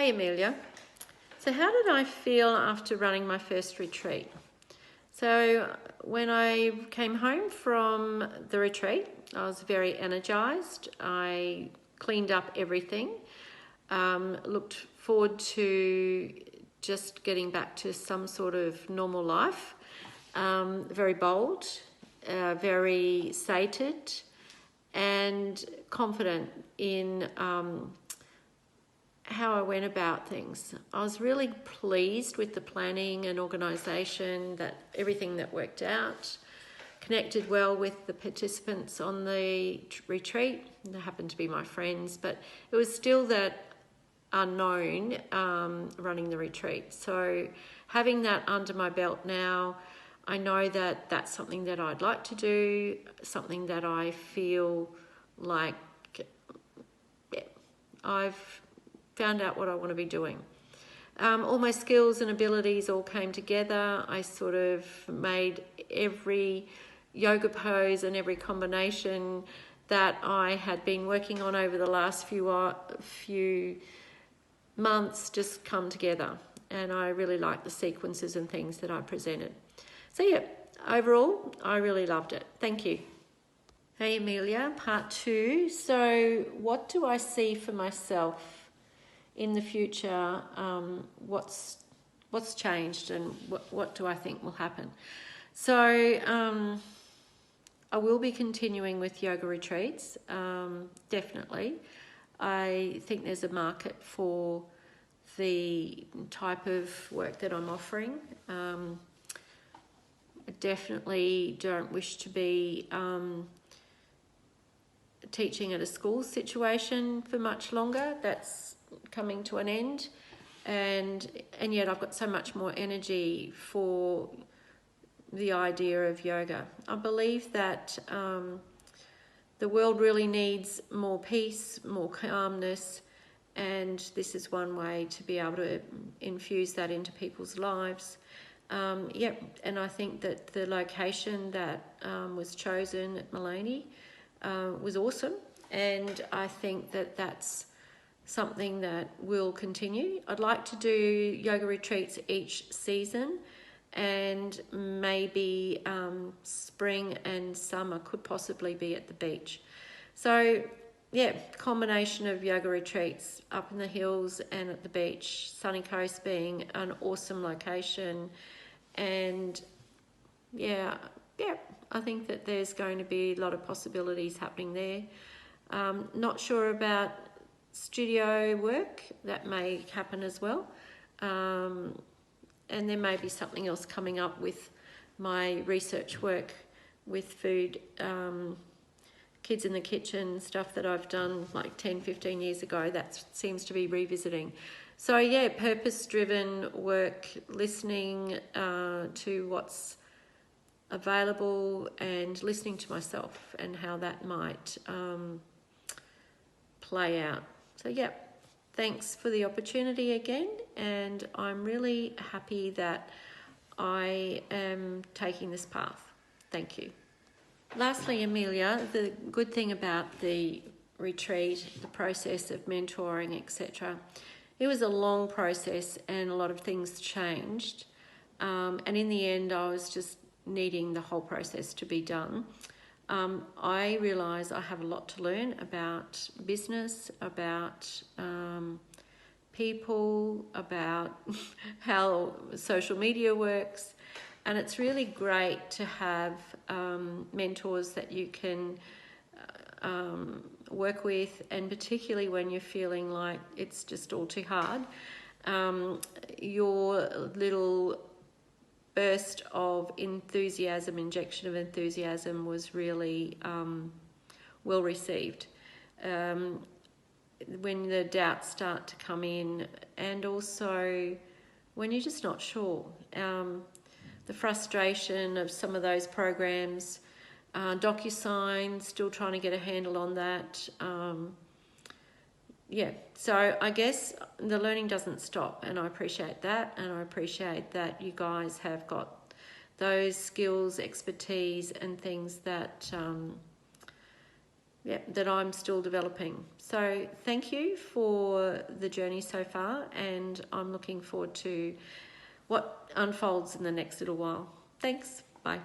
Hey Amelia. So how did I feel after running my first retreat? So when I came home from the retreat, I was very energized. I cleaned up everything, looked forward to just getting back to some sort of normal life. Very bold, very sated, and confident in how I went about things. I was really pleased with the planning and organisation, that everything that worked out, connected well with the participants on the retreat. They happened to be my friends, but it was still that unknown running the retreat. So having that under my belt now, I know that that's something that I'd like to do, something that I feel like I've found out what I want to be doing. All my skills and abilities all came together. I sort of made every yoga pose and every combination that I had been working on over the last few months just come together. And I really liked the sequences and things that I presented. So yeah, overall, I really loved it. Thank you. Hey Amelia, part 2. So what do I see for myself in the future? What's changed and what do I think will happen? So I will be continuing with yoga retreats, definitely. I think there's a market for the type of work that I'm offering. I definitely don't wish to be teaching at a school situation for much longer. That's coming to an end, and yet I've got so much more energy for the idea of yoga. I believe that the world really needs more peace, more calmness, and this is one way to be able to infuse that into people's lives. And I think that the location that was chosen at Maloney was awesome, and I think that that's something that will continue. I'd like to do yoga retreats each season, and maybe spring and summer could possibly be at the beach. So yeah, combination of yoga retreats up in the hills and at the beach, Sunny Coast being an awesome location. And yeah, I think that there's going to be a lot of possibilities happening there. Not sure about studio work, that may happen as well. And there may be something else coming up with my research work with food, kids in the kitchen, stuff that I've done like 10, 15 years ago, that seems to be revisiting. So yeah, purpose-driven work, listening to what's available and listening to myself and how that might play out. So yeah, thanks for the opportunity again, and I'm really happy that I am taking this path. Thank you. Lastly, Amelia, the good thing about the retreat, the process of mentoring, etc., it was a long process and a lot of things changed. And in the end, I was just needing the whole process to be done. I realise I have a lot to learn about business, about people, about how social media works, and it's really great to have mentors that you can work with, and particularly when you're feeling like it's just all too hard. Your little burst of enthusiasm, injection of enthusiasm was really well received. When the doubts start to come in, and also when you're just not sure, the frustration of some of those programs, DocuSign, still trying to get a handle on that. So I guess the learning doesn't stop, and I appreciate that, and I appreciate that you guys have got those skills, expertise and things that that I'm still developing. So thank you for the journey so far, and I'm looking forward to what unfolds in the next little while. Thanks. Bye.